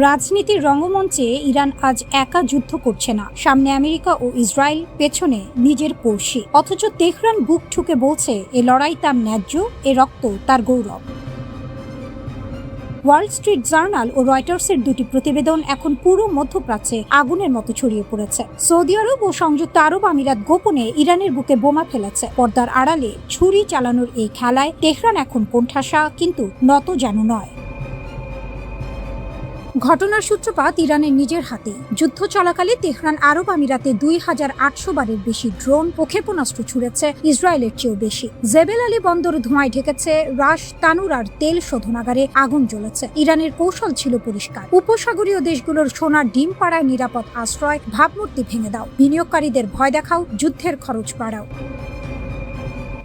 রাজনীতির রঙ্গমঞ্চে ইরান আজ একা যুদ্ধ করছে না। সামনে আমেরিকা ও ইসরায়েল, পেছনে নিজের পড়শি। অথচ তেহরান বুক ঠুকে বলছে এ লড়াই তার ন্যায্য, এ রক্ত তার গৌরব। ওয়াল স্ট্রিট জার্নাল ও রয়টার্সের দুটি প্রতিবেদন এখন পুরো মধ্যপ্রাচ্যে আগুনের মতো ছড়িয়ে পড়েছে। সৌদি আরব ও সংযুক্ত আরব আমিরাত গোপনে ইরানের বুকে বোমা ফেলেছে। পর্দার আড়ালে ছুরি চালানোর এই খেলায় তেহরান এখন কোণঠাসা, কিন্তু নত যেন নয়। ঘটনার সূত্রপাত ইরানের নিজের হাতে। যুদ্ধ চলাকালে তেহরান আরব আমিরাতে 2800 বারের বেশি ড্রোন ও ক্ষেপণাস্ত্র ছুড়েছে, ইসরায়েলের চেয়েও বেশি। জেবেল আলী বন্দর ধোঁয়ায় ঢেকেছে, রাশ তানুর আর তেল শোধনাগারে আগুন জ্বলেছে। ইরানের কৌশল ছিল পরিষ্কার: উপসাগরীয় দেশগুলোর সোনার ডিম পাড়ায় নিরাপদ আশ্রয়, ভাবমূর্তি ভেঙে দাও, বিনিয়োগকারীদের ভয় দেখাও, যুদ্ধের খরচ বাড়াও।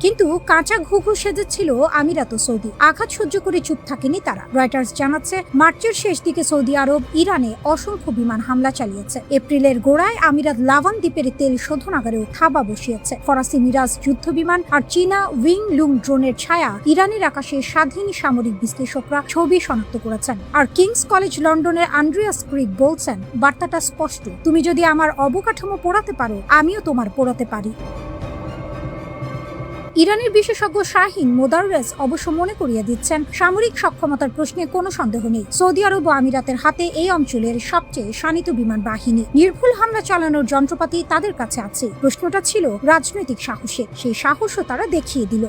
কিন্তু কাঁচা ঘুঘু সেজেছিল আমিরাত ও সৌদি। আঘাত সহ্য করে চুপ থাকেনি তারা। রয়টার্স জানাচ্ছে, মার্চের শেষ দিকে সৌদি আরব ইরানে অসংখ্য বিমান হামলা চালিয়েছে। এপ্রিলের গোড়ায় আমিরাত লাভান দ্বীপের তেল শোধনাগারেও থাবা বসিয়েছে। ফরাসি মিরাজ যুদ্ধ বিমান আর চীনা উইং লুং ড্রোনের ছায়া ইরানের আকাশে স্বাধীন সামরিক বিশ্লেষকরা ছবি শনাক্ত করেছেন। আর কিংস কলেজ লন্ডনের আন্ড্রিয়াস ক্রিক বলছেন, বার্তাটা স্পষ্ট, তুমি যদি আমার অবকাঠামো পোড়াতে পারো, আমিও তোমার পোড়াতে পারি। ইরানের বিশেষজ্ঞ শাহিন মোদাররেস অবশ্য মনে করিয়ে দিচ্ছেন, সামরিক সক্ষমতার প্রশ্নে কোনো সন্দেহ নেই। সৌদি আরব ও আমিরাতের হাতে এই অঞ্চলের সবচেয়ে শানিত বিমান বাহিনী। নির্ভুল হামলা চালানোর যন্ত্রপাতি তাদের কাছে আছে। প্রশ্নটা ছিল রাজনৈতিক সাহসের। সেই সাহসও তারা দেখিয়ে দিল।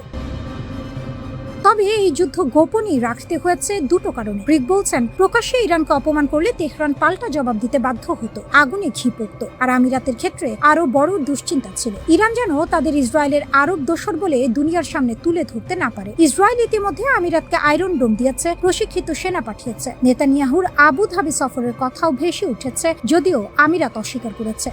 তবে এই যুদ্ধ গোপনই রাখতে হয়েছে দুটো কারণে। ক্রিক বলছেন, প্রকাশ্যে ইরানকে অপমান করলে তেহরান পাল্টা জবাব দিতে বাধ্য হতো, আগুনে ঘি পড়ত। আর আমিরাতের ক্ষেত্রে আরো বড় দুশ্চিন্তা ছিল, ইরান যেন তাদের ইসরায়েলের আরব দোসর বলে দুনিয়ার সামনে তুলে ধরতে না পারে। ইসরায়েল ইতিমধ্যে আমিরাতকে আয়রন ডোম দিয়েছে, প্রশিক্ষিত সেনা পাঠিয়েছে। নেতানিয়াহুর আবু ধাবি সফরের কথাও ভেসে উঠেছে, যদিও আমিরাত অস্বীকার করেছে।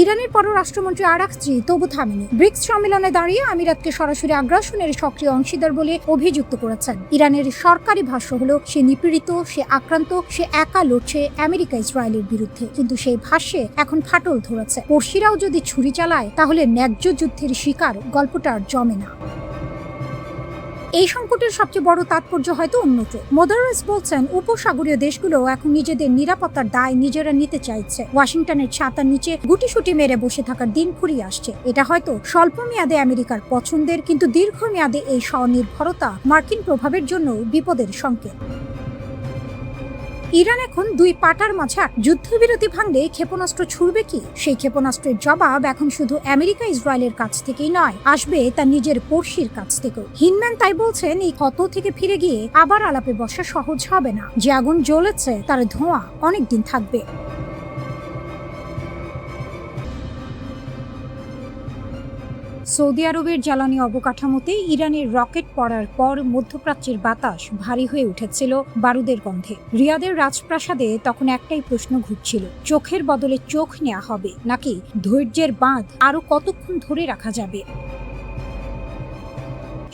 ইরানের পররাষ্ট্রমন্ত্রী আরাকচি তবু থামেনি। ব্রিক্স সম্মেলনে দাঁড়িয়ে আমিরাতকে সরাসরি আগ্রাসনের সক্রিয় অংশীদার বলে অভিযুক্ত করেছেন। ইরানের সরকারি ভাষ্য হলো, সে নিপীড়িত, সে আক্রান্ত, সে একা লড়ছে আমেরিকা ইসরায়েলের বিরুদ্ধে। কিন্তু সেই ভাষ্যে এখন ফাটল ধরেছে। পড়শিরাও যদি ছুরি চালায়, তাহলে ন্যায্য যুদ্ধের শিকার গল্পটা আর জমে না। এই সংকটের সবচেয়ে বড় তাৎপর্য হয়তো উন্নত। মোদাররেস বলছেন, উপসাগরীয় দেশগুলো এখন নিজেদের নিরাপত্তার দায় নিজেরা নিতে চাইছে। ওয়াশিংটনের ছাতার নিচে গুটিসুটি মেরে বসে থাকার দিন ফুরিয়ে আসছে। এটা হয়তো স্বল্প মেয়াদে আমেরিকার পছন্দের, কিন্তু দীর্ঘমেয়াদে এই স্বনির্ভরতা মার্কিন প্রভাবের জন্য বিপদের সংকেত। ইরান এখন দুই পাটার মাঝে। যুদ্ধবিরতি ভাঙলে ক্ষেপণাস্ত্র ছুড়বে কি? সেই ক্ষেপণাস্ত্রের জবাব এখন শুধু আমেরিকা ইসরায়েলের কাছ থেকেই নয়, আসবে তার নিজের পড়শির কাছ থেকেও। হিনম্যান তাই বলছেন, এই ক্ষত থেকে ফিরে গিয়ে আবার আলাপে বসা সহজ হবে না। যে আগুন জ্বলেছে তার ধোঁয়া অনেকদিন থাকবে। সৌদি আরবের জ্বালানি অবকাঠামোতে ইরানের রকেট পড়ার পর মধ্যপ্রাচ্যের বাতাস ভারী হয়ে উঠেছিল বারুদের গন্ধে। রিয়াদের রাজপ্রাসাদে তখন একটাই প্রশ্ন ঘুরছিল, চোখের বদলে চোখ নেওয়া হবে, নাকি ধৈর্যের বাঁধ আরো কতক্ষণ ধরে রাখা যাবে?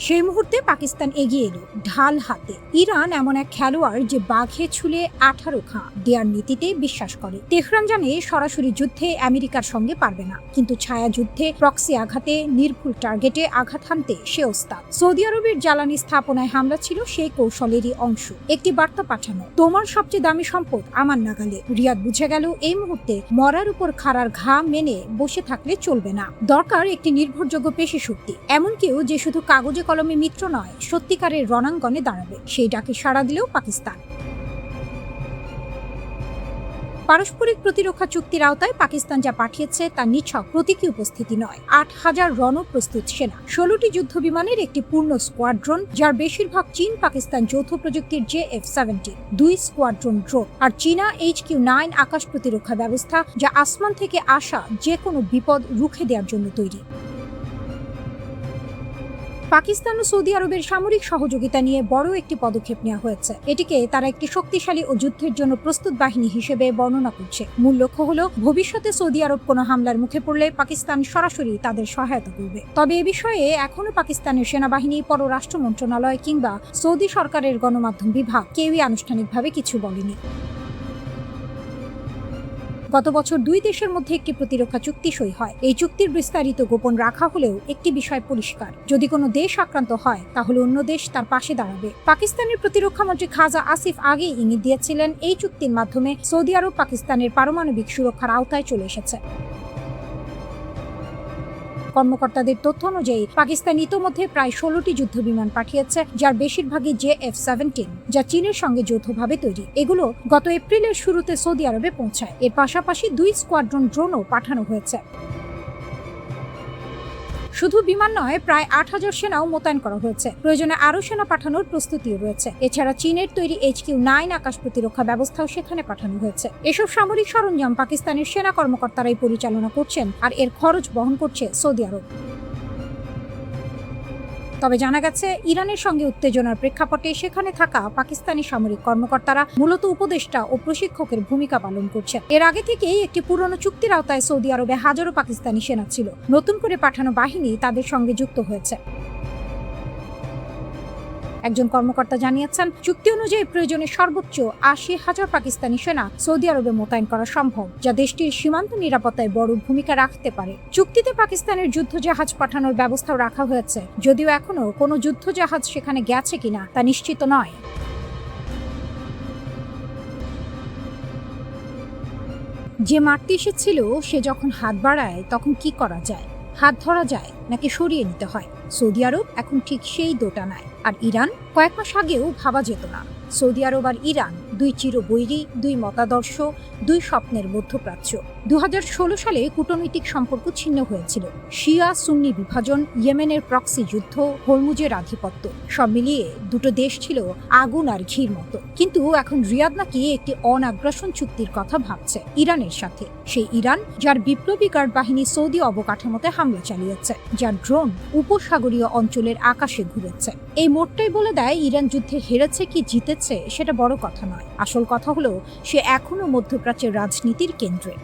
সেই মুহূর্তে পাকিস্তান এগিয়ে এলো ঢাল হাতে। ইরান এমন এক খেলোয়াড় যে বাঘে ছুলে 18 খাঁ দেয়ার নীতিতে বিশ্বাস করে। তেহরান জানে সরাসরি যুদ্ধে আমেরিকার সঙ্গে পারবে না, কিন্তু ছায়া যুদ্ধে, প্রক্সি আঘাতে, নির্ভুল টার্গেটে আঘাত হানতে সে ওস্তাদ। সৌদি আরবের জ্বালানি স্থাপনায় হামলা ছিল সেই কৌশলেরই অংশ। একটি বার্তা পাঠানো, তোমার সবচেয়ে দামি সম্পদ আমার নাগালে। রিয়াদ বুঝে গেল, এই মুহূর্তে মরার উপর খাড়ার ঘা মেনে বসে থাকলে চলবে না। দরকার একটি নির্ভরযোগ্য পেশি শক্তি, এমন কেউ যে শুধু কাগজে কলমে মিত্র নয়, সত্যিকারের রণাঙ্গনে দাঁড়াবে। সেই ডাকে সাড়া দিলেও পাকিস্তান। পারস্পরিক প্রতিরক্ষা চুক্তির আওতায় পাকিস্তান যা পাঠিয়েছে তা নিছক প্রতীকী উপস্থিতি নয়। 8000 রণপ্রস্তুত সেনা, 16টি যুদ্ধ বিমানের একটি পূর্ণ স্কোয়াড্রন, যার বেশিরভাগ চীন পাকিস্তান যৌথ প্রযুক্তির JF-17, 2 স্কোয়াড্রন ড্রোন, আর চীনা HQ-9 আকাশ প্রতিরক্ষা ব্যবস্থা, যা আসমান থেকে আসা যে কোনো বিপদ রুখে দেওয়ার জন্য তৈরি। পাকিস্তান ও সৌদি আরবের সামরিক সহযোগিতা নিয়ে বড় একটি পদক্ষেপ নেওয়া হয়েছে। এটিকে তারা একটি শক্তিশালী ও যুদ্ধের জন্য প্রস্তুত বাহিনী হিসেবে বর্ণনা করছে। মূল লক্ষ্য হলো, ভবিষ্যতে সৌদি আরব কোনো হামলার মুখে পড়লে পাকিস্তান সরাসরি তাদের সহায়তা করবে। তবে এ বিষয়ে এখনো পাকিস্তানের সেনাবাহিনী, পররাষ্ট্র মন্ত্রণালয় কিংবা সৌদি সরকারের গণমাধ্যম বিভাগ কেউই আনুষ্ঠানিকভাবে কিছু বলেনি। গত বছর দুই দেশের মধ্যে একটি প্রতিরক্ষা চুক্তি সই হয়। এই চুক্তির বিস্তারিত গোপন রাখা হলেও একটি বিষয় পরিষ্কার, যদি কোনো দেশ আক্রান্ত হয় তাহলে অন্য দেশ তার পাশে দাঁড়াবে। পাকিস্তানের প্রতিরক্ষা মন্ত্রী খাজা আসিফ আগেই ইঙ্গিত দিয়েছিলেন এই চুক্তির মাধ্যমে সৌদি আরব পাকিস্তানের পারমাণবিক সুরক্ষার আওতায় চলে এসেছে। কর্মকর্তাদের তথ্য অনুযায়ী পাকিস্তান ইতোমধ্যে প্রায় 16টি যুদ্ধ বিমান পাঠিয়েছে, যার বেশিরভাগই JF-17, যা চীনের সঙ্গে যৌথভাবে তৈরি। এগুলো গত এপ্রিলের শুরুতে সৌদি আরবে পৌঁছায়। এর পাশাপাশি 2 স্কোয়াড্রন ড্রোনও পাঠানো হয়েছে। শুধু বিমান নয়, প্রায় 8000 সেনাও মোতায়েন করা হয়েছে। প্রয়োজনে আরও সেনা পাঠানোর প্রস্তুতিও রয়েছে। এছাড়া চীনের তৈরি HQ-9 আকাশ প্রতিরক্ষা ব্যবস্থাও সেখানে পাঠানো হয়েছে। এসব সামরিক সরঞ্জাম পাকিস্তানের সেনা কর্মকর্তারাই পরিচালনা করছেন, আর এর খরচ বহন করছে সৌদি আরব। তবে জানা গেছে, ইরানের সঙ্গে উত্তেজনার প্রেক্ষাপটে সেখানে থাকা পাকিস্তানি সামরিক কর্মকর্তারা মূলত উপদেষ্টা ও প্রশিক্ষকের ভূমিকা পালন করছেন। এর আগে থেকেই একটি পুরনো চুক্তির আওতায় সৌদি আরবে হাজারো পাকিস্তানি সেনা ছিল। নতুন করে পাঠানো বাহিনী তাদের সঙ্গে যুক্ত হয়েছে। একজন কর্মকর্তা জানিয়েছেন, চুক্তি অনুযায়ী প্রয়োজনে সর্বোচ্চ 80,000 পাকিস্তানি সেনা সৌদি আরবে মোতায়েন করা সম্ভব, যা দেশটির সীমান্ত নিরাপত্তায় বড় ভূমিকা রাখতে পারে। চুক্তিতে পাকিস্তানের যুদ্ধজাহাজ পাঠানোর ব্যবস্থাও রাখা হয়েছে, যদিও এখনো কোনো যুদ্ধজাহাজ সেখানে গেছে কিনা তা নিশ্চিত নয়। যে মারতে এসেছিল সে যখন হাত বাড়ায় তখন কি করা যায়? হাত ধরা যায় নাকি সরিয়ে নিতে হয়? সৌদি আরব এখন ঠিক সেই দোটানায়। আর ইরান? কয়েক মাস আগেও ভাবা যেত না। সৌদি আরব আর ইরান দুই চিরবৈরী, দুই মতাদর্শ, দুই স্বপ্নের মধ্যপ্রাচ্য। 2016 সালে কূটনৈতিক সম্পর্ক ছিন্ন হয়েছিল। শিয়া সুন্নি বিভাজন, ইয়েমেনের প্রক্সি যুদ্ধ, হরমুজের আধিপত্য, সব মিলিয়ে দুটো দেশ ছিল আগুন আর ঘির মতো। কিন্তু এখন রিয়াদ নাকি একটি অনাগ্রাসন চুক্তির কথা ভাবছে ইরানের সাথে। সেই ইরান যার বিপ্লবী গার্ড বাহিনী সৌদি অবকাঠামোতে হামলা চালিয়েছে, যার ড্রোন উপসাগরীয় অঞ্চলের আকাশে ঘুরেছে। এই মোড়টাই বলে দেয় ইরান যুদ্ধে হেরেছে কি জিতেছে সেটা বড় কথা নয়। আসল কথা হলো, সে এখনো মধ্যপ্রাচ্যের রাজনীতির কেন্দ্রে।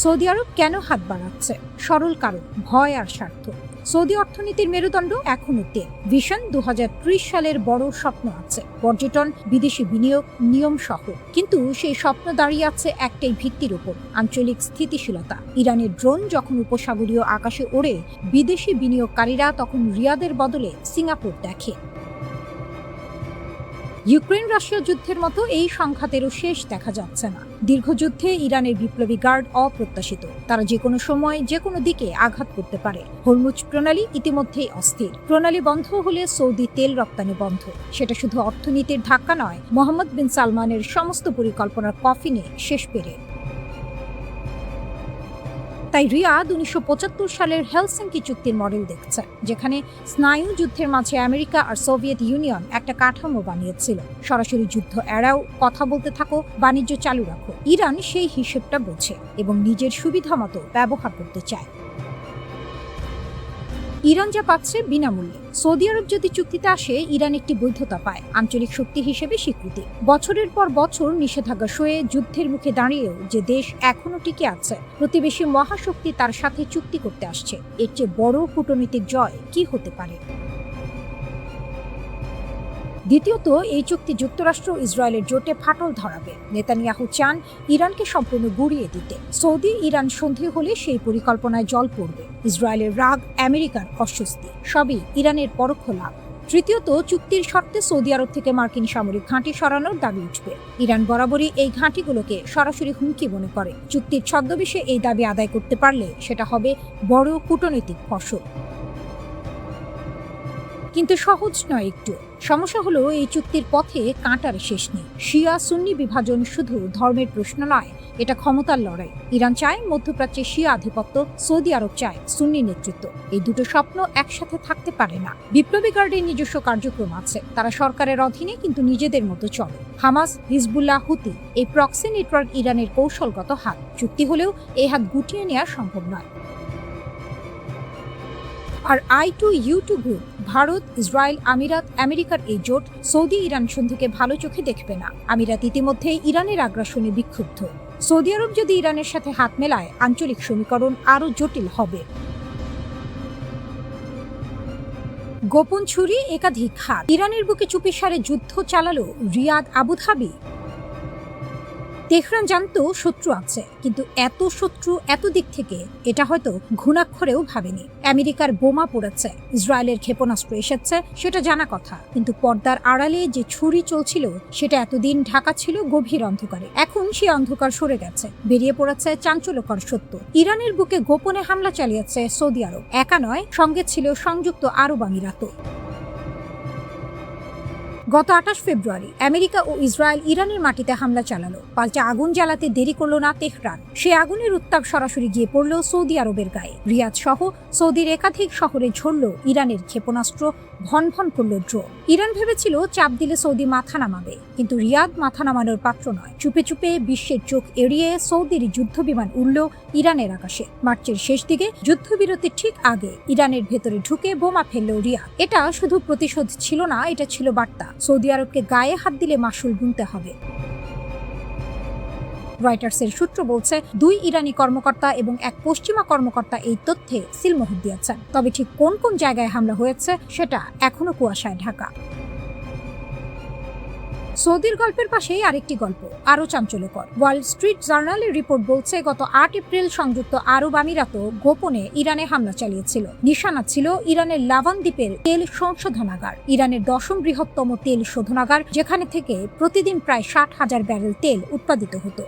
সৌদি আরব কেন হাত বাড়াচ্ছে? সরল কারণ, ভয় আর স্বার্থ। সৌদি অর্থনীতির মেরুদণ্ড এখনো তেল। ভিশন 2030 সালের বড় স্বপ্ন আছে, পর্যটন, বিদেশি বিনিয়োগ, নিয়ম সহ। কিন্তু সেই স্বপ্ন দাঁড়িয়ে আছে একটাই ভিত্তির উপর, আঞ্চলিক স্থিতিশীলতা। ইরানের ড্রোন যখন উপসাগরীয় আকাশে ওড়ে, বিদেশি বিনিয়োগকারীরা তখন রিয়াদের বদলে সিঙ্গাপুর দেখে। ইউক্রেন রাশিয়া যুদ্ধের মতো এই সংঘাতেরও শেষ দেখা যাচ্ছে না। দীর্ঘযুদ্ধে ইরানের বিপ্লবী গার্ড অপ্রত্যাশিত। তারা যে কোনো সময় যে কোনো দিকে আঘাত করতে পারে। হরমুজ প্রণালী ইতিমধ্যেই অস্থির। প্রণালী বন্ধ হলে সৌদি তেল রপ্তানি বন্ধ। সেটা শুধু অর্থনীতির ধাক্কা নয়, মোহাম্মদ বিন সালমানের সমস্ত পরিকল্পনার কফিনে শেষ পেরে। তাই রিয়াদ 1975 সালের হেলসিঙ্কি চুক্তির মডেল দেখছে, যেখানে স্নায়ু যুদ্ধের মাঝে আমেরিকা আর সোভিয়েত ইউনিয়ন একটা কাঠামো বানিয়েছিল। সরাসরি যুদ্ধ এড়াও, কথা বলতে থাকো, বাণিজ্য চালু রাখো। ইরান সেই হিসেবটা বোঝে এবং নিজের সুবিধা মতো ব্যবহার করতে চায়। ইরান যা পাচ্ছে বিনামূল্যে। সৌদি আরব যদি চুক্তিতে আসে, ইরান একটি বৈধতা পায়, আঞ্চলিক শক্তি হিসেবে স্বীকৃতি। বছরের পর বছর নিষেধাজ্ঞা সয়ে যুদ্ধের মুখে দাঁড়িয়েও যে দেশ এখনো টিকে আছে, প্রতিবেশী মহাশক্তি তার সাথে চুক্তি করতে আসছে, এর চেয়ে বড় কূটনৈতিক জয় কি হতে পারে? দ্বিতীয়ত, এই চুক্তি যুক্তরাষ্ট্র ও ইসরায়েলের জোটে ফাটল ধরাবে। নেতানিয়াহু চান ইরানকে সম্পূর্ণ গুঁড়িয়ে দিতে। সৌদি ইরান সন্ধি হলে সেই পরিকল্পনায় জল পড়বে। ইসরায়েলের রাগ, আমেরিকার অস্বস্তি, সবই ইরানের পরোক্ষ লাভ। তৃতীয়ত, চুক্তির শর্তে সৌদি আরব থেকে মার্কিন সামরিক ঘাঁটি সরানোর দাবি উঠবে। ইরান বরাবরই এই ঘাঁটিগুলোকে সরাসরি হুমকি মনে করে। চুক্তির ছদ্মবেশে এই দাবি আদায় করতে পারলে সেটা হবে বড় কূটনৈতিক ফসল। কিন্তু সহজ নয় একটু। সমস্যা হলো, এই চুক্তির পথে কাঁটার শেষ নেই। শিয়া সুন্নি বিভাজন শুধু ধর্মের প্রশ্ন নয়, এটা ক্ষমতার লড়াই। ইরান চায় মধ্যপ্রাচ্যে শিয়া আধিপত্য, সৌদি আরব চায় সুন্নি নেতৃত্ব। এই দুটো স্বপ্ন একসাথে থাকতে পারে না। বিপ্লবী গার্ডের নিজস্ব কার্যক্রম আছে, তারা সরকারের অধীনে কিন্তু নিজেদের মতো চলে। হামাস, হিজবুল্লাহ, হুতি, এই প্রক্সি নেটওয়ার্ক ইরানের কৌশলগত হাত। চুক্তি হলেও এই হাত গুটিয়ে নেওয়া সম্ভব নয়। আর I2U2 গ্রুপ, ভারত, ইসরায়েল, আমিরাত, আমেরিকার এই জোট সৌদি ইরান সন্ধিকে ভালো চোখে দেখবে না। আমিরাত ইতিমধ্যে ইরানের আগ্রাসনে বিক্ষুব্ধ। সৌদি আরব যদি ইরানের সাথে হাত মেলায়, আঞ্চলিক সমীকরণ আরও জটিল হবে। গোপন ছুরি, একাধিক হাত। ইরানের বুকে চুপিসারে যুদ্ধ চালালো রিয়াদ, আবুধাবি। তেহরান জানতো শত্রু আছে, কিন্তু এত শত্রু এত দিক থেকে এটা হয়তো ঘুণাক্ষরেও ভাবেনি। আমেরিকার বোমা পড়েছে, ইসরায়েলের ক্ষেপণাস্ত্র এসেছে, সেটা জানা কথা, কিন্তু পর্দার আড়ালে যে ছুরি চলছিল সেটা এতদিন ঢাকা ছিল গভীর অন্ধকারে। এখন সেই অন্ধকার সরে গেছে, বেরিয়ে পড়েছে চাঞ্চল্যকর সত্য। ইরানের বুকে গোপনে হামলা চালিয়েছে সৌদি আরব, একা নয়, সঙ্গে ছিল সংযুক্ত আরব আমিরাতও। গত 28 ফেব্রুয়ারি আমেরিকা ও ইসরায়েল ইরানের মাটিতে হামলা চালালো। পাল্টা আগুন জ্বালাতে দেরি করলো না তেহরান। সে আগুনের উত্তাপ সরাসরি গিয়ে পড়ল সৌদি আরবের গায়ে। রিয়াদ সহ সৌদির একাধিক শহরে ঝরল ইরানের ক্ষেপণাস্ত্র, ভন ভন করল ড্রোন। ইরান ভেবেছিল চাপ দিলে সৌদি মাথা নামাবে, কিন্তু রিয়াদ মাথা নামানোর পাত্র নয়। চুপে চুপে বিশ্বের চোখ এড়িয়ে সৌদির যুদ্ধ বিমান উড়ল ইরানের আকাশে। মার্চের শেষ দিকে যুদ্ধবিরতির ঠিক আগে ইরানের ভেতরে ঢুকে বোমা ফেলল রিয়াদ। এটা শুধু প্রতিশোধ ছিল না, এটা ছিল বার্তা, সৌদি আরবকে গায়ে হাত দিলে মাসুল গুনতে হবে। রয়টার্সের সূত্র বলছে, 2 ইরানি কর্মকর্তা এবং 1 পশ্চিমা কর্মকর্তা এই তথ্যে সিলমোহর দিয়েছেন। তবে ঠিক কোন কোন জায়গায় হামলা হয়েছে সেটা এখনো কুয়াশায় ঢাকা। সৌদির গল্পের পাশেই আরেকটি গল্প, আরও চাঞ্চল্যকর। ওয়াল স্ট্রিট জার্নালের রিপোর্ট বলছে, গত 8 এপ্রিল সংযুক্ত আরব আমিরাতও গোপনে ইরানে হামলা চালিয়েছিল। নিশানা ছিল ইরানের লাভান দ্বীপের তেল সংশোধনাগার, ইরানের 10ম বৃহত্তম তেল শোধনাগার, যেখানে থেকে প্রতিদিন প্রায় 60,000 ব্যারেল তেল উৎপাদিত হতো।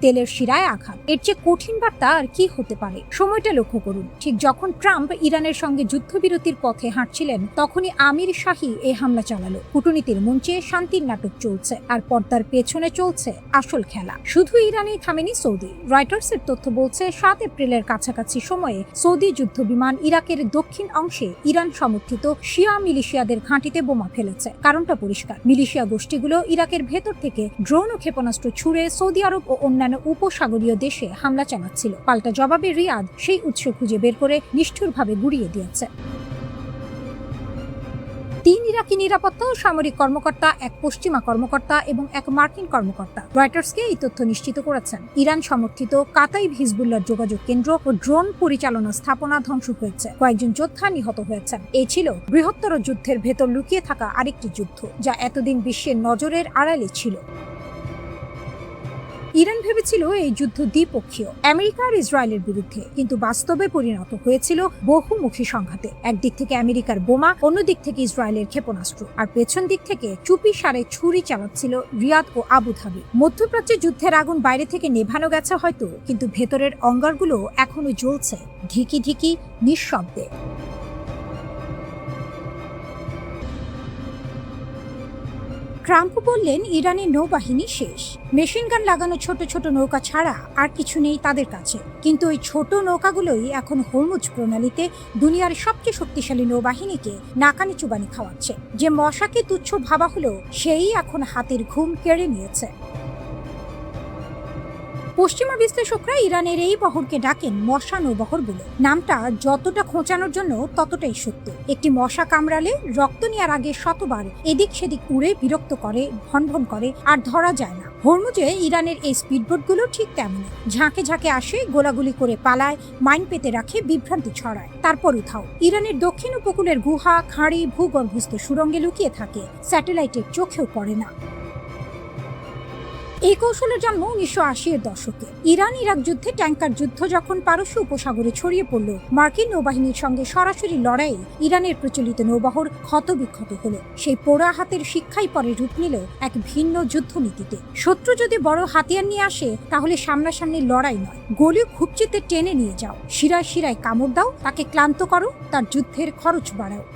তেলের শিরায় আঘাত, এর চেয়ে কঠিন বার্তা আর কি হতে পারে? সময়টা লক্ষ্য করুন। ঠিক যখন ট্রাম্প ইরানের সঙ্গে যুদ্ধবিরতির পথে হাঁটছিলেন, তখনই আমির শাহী এই হামলা চালালো। কূটনীতির মঞ্চে শান্তির নাটক চলছে, আর পর্দার পেছনে চলছে আসল খেলা। শুধু ইরানেই থামেনি সৌদি। রয়টার্সের তথ্য বলছে, 7 এপ্রিলের কাছাকাছি সময়ে সৌদি যুদ্ধ বিমান ইরাকের দক্ষিণ অংশে ইরান সমর্থিত শিয়া মিলিশিয়াদের ঘাঁটিতে বোমা ফেলেছে। কারণটা পরিষ্কার, মিলিশিয়া গোষ্ঠীগুলো ইরাকের ভেতর থেকে ড্রোন ও ক্ষেপণাস্ত্র ছুড়ে সৌদি আরব ও অন্যান্য উপসাগরীয় দেশে হামলা চালাচ্ছিল। পাল্টা জবাবে রিয়াদ সেই উৎস খুঁজে বের করে নিষ্ঠুরভাবে গুড়িয়ে দিয়েছে। 3 ইরাকি নিরাপত্তা ও সামরিক কর্মকর্তা, 1 পশ্চিমা কর্মকর্তা এবং 1 মার্কিন কর্মকর্তা রয়টার্সকে এই তথ্য নিশ্চিত করেছেন। ইরান সমর্থিত কাতাইব হিজবুল্লাহর যোগাযোগ কেন্দ্র ও ড্রোন পরিচালনা স্থাপনা ধ্বংস হয়েছে, কয়েকজন যোদ্ধা নিহত হয়েছেন। এই ছিল বৃহত্তর যুদ্ধের ভেতর লুকিয়ে থাকা আরেকটি যুদ্ধ, যা এতদিন বিশ্বের নজরের আড়ালে ছিল। ইরান ভেবেছিল এই যুদ্ধ দ্বিপক্ষীয়, আমেরিকা আর ইসরায়েলের বিরুদ্ধে, কিন্তু বাস্তবে পরিণত হয়েছিল বহুমুখী সংঘাতে। একদিক থেকে আমেরিকার বোমা, অন্যদিক থেকে ইসরায়েলের ক্ষেপণাস্ত্র, আর পেছন দিক থেকে চুপি সারে ছুরি চালাচ্ছিল রিয়াদ ও আবুধাবি। মধ্যপ্রাচ্যে যুদ্ধের আগুন বাইরে থেকে নেভানো গেছে হয়তো, কিন্তু ভেতরের অঙ্গারগুলো এখনো জ্বলছে, ঢিকি ঢিকি, নিঃশব্দে। ট্রাম্প বললেন, ইরানের নৌবাহিনী শেষ, মেশিন গান লাগানো ছোট ছোট নৌকা ছাড়া আর কিছু নেই তাদের কাছে। কিন্তু ওই ছোট নৌকাগুলোই এখন হরমুজ প্রণালীতে দুনিয়ার সবচেয়ে শক্তিশালী নৌবাহিনীকে নাকানি চুবানি খাওয়াচ্ছে। যে মশাকে তুচ্ছ ভাবা হলো, সেই এখন হাতের ঘুম কেড়ে নিয়েছে। পশ্চিমা বিশ্লেষকরা ইরানের এই বহরকে ডাকেন মশা নৌবহর বলে। নামটা যতটা খোঁচানোর জন্য ততটাই সত্য। একটি মশা কামড়ালে রক্ত নেওয়ার আগে শতবার এদিক সেদিক উড়ে বিরক্ত করে, ভনভন করে, আর ধরা যায় না। হরমুজে ইরানের এই স্পিডবোটগুলো ঠিক তেমনই, ঝাঁকে ঝাঁকে আসে, গোলাগুলি করে পালায়, মাইন পেতে রাখে, বিভ্রান্তি ছড়ায়, তারপর উঠাও। ইরানের দক্ষিণ উপকূলের গুহা, খাঁড়ি, ভূগর্ভস্থ সুড়ঙ্গে লুকিয়ে থাকে, স্যাটেলাইটের চোখেও পড়ে না। এই কৌশলের জন্ম 1980-এর দশকে। ইরান ইরাক যুদ্ধে ট্যাঙ্কার যুদ্ধ যখন পারস্য উপসাগরে ছড়িয়ে পড়ল, মার্কিন নৌবাহিনীর সঙ্গে সরাসরি লড়াইয়ে ইরানের প্রচলিত নৌবহর ক্ষতবিক্ষত হলো। সেই পোড়া হাতের শিক্ষাই পরে রূপ নিল এক ভিন্ন যুদ্ধনীতিতে। শত্রু যদি বড় হাতিয়ার নিয়ে আসে, তাহলে সামনাসামনি লড়াই নয়, গলি খুবচিতে টেনে নিয়ে যাও, শিরায় শিরায় কামড় দাও, তাকে ক্লান্ত করো, তার যুদ্ধের খরচ বাড়াও।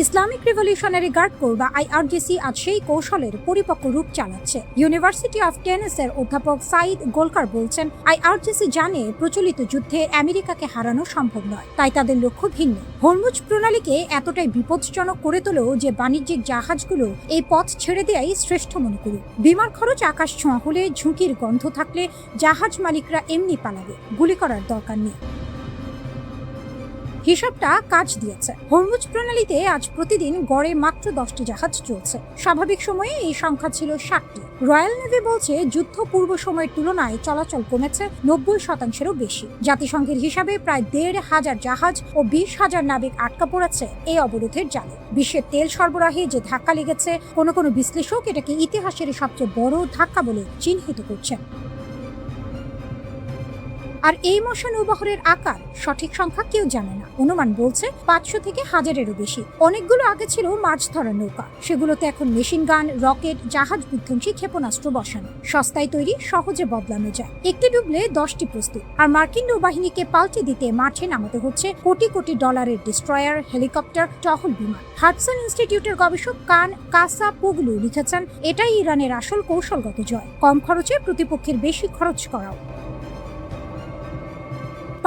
ইসলামিক রিভলিউশনারি গার্ড কোর বা IRGC আজ সেই কৌশলের পরিপক্ক রূপ চালাচ্ছে। ইউনিভার্সিটি অফ টেনেসের অধ্যাপক সাইদ গোলকার বলছেন, IRGC জানে প্রচলিত যুদ্ধে আমেরিকাকে হারানো সম্ভব নয়, তাই তাদের লক্ষ্য ভিন্ন। হরমুজ প্রণালীকে এতটাই বিপজ্জনক করে তোলো যে বাণিজ্যিক জাহাজগুলো এই পথ ছেড়ে দেয়াই শ্রেষ্ঠ মনে করুক। বিমার খরচ আকাশ ছোঁয়া হলে, ঝুঁকির গন্ধ থাকলে জাহাজ মালিকরা এমনি পালাবে, গুলি করার দরকার নেই। হিসাবটা কাজ দিয়েছে। হরমুজ প্রণালীতে আজ প্রতিদিন গড়ে মাত্র 10টি জাহাজ চলছে। স্বাভাবিক সময়ে এই সংখ্যা ছিল 60টি। রয়্যাল নেভি বলছে যুদ্ধ পূর্ব সময়ের তুলনায় চলাচল কমেছে 90%-এরও বেশি। জাতিসংঘের হিসাবে প্রায় 1,500 জাহাজ ও 20,000 নাবিক আটকা পড়েছে এই অবরোধের জালে। বিশ্বের তেল সরবরাহে যে ধাক্কা লেগেছে, কোনো বিশ্লেষক এটাকে ইতিহাসের সবচেয়ে বড় ধাক্কা বলে চিহ্নিত করছেন। আর এই মশা নৌবহরের আকার সঠিক সংখ্যা কেউ জানে না। অনুমান বলছে 500 থেকে 1000-এরও বেশি। অনেকগুলো আগে ছিল মাছ ধরার নৌকা, সেগুলোতে এখন মেশিন গান, রকেট, জাহাজ বিধ্বংসী ক্ষেপণাস্ত্র বসানো। সস্তায় তৈরি, সহজে বদলানো যায়। একটি ডুবলে 10টি প্রস্তুত। আর মার্কিন নৌবাহিনীকে পাল্টে দিতে মাঠে নামাতে হচ্ছে কোটি কোটি ডলারের ডিস্ট্রয়ার, হেলিকপ্টার, টহল বিমান। হাডসন ইনস্টিটিউটের গবেষক কান কাসাপোগলু লিখেছেন, এটাই ইরানের আসল কৌশলগত জয়। কম খরচে প্রতিপক্ষের বেশি খরচ করাও।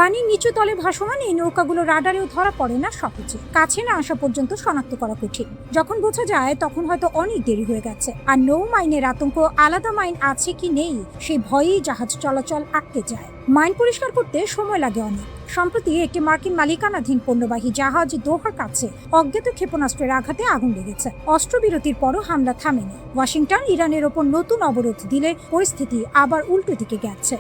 পানির নিচু তলে ভাসমান এই নৌকাগুলো রাডারেও ধরা পড়ে না সহজে। কাছে না আসা পর্যন্ত শনাক্ত করা কঠিন। যখন বোঝা যায় তখন হয়তো অনেক দেরি হয়ে গেছে। আর নৌ মাইনের আতঙ্ক, আলাদা মাইন আছে কি নেই সেই ভয়েই জাহাজ চলাচল আটকে যায়। মাইন পরিষ্কার করতে সময় লাগে অনেক। সম্প্রতি একটি মার্কিন মালিকানাধীন পণ্যবাহী জাহাজ দোহার কাছে অজ্ঞাত ক্ষেপণাস্ত্রের আঘাতে আগুন লেগেছে। অস্ত্রবিরতির পরও হামলা থামেনি। ওয়াশিংটন ইরানের ওপর নতুন অবরোধ দিলে পরিস্থিতি আবার উল্টো দিকে গেছে।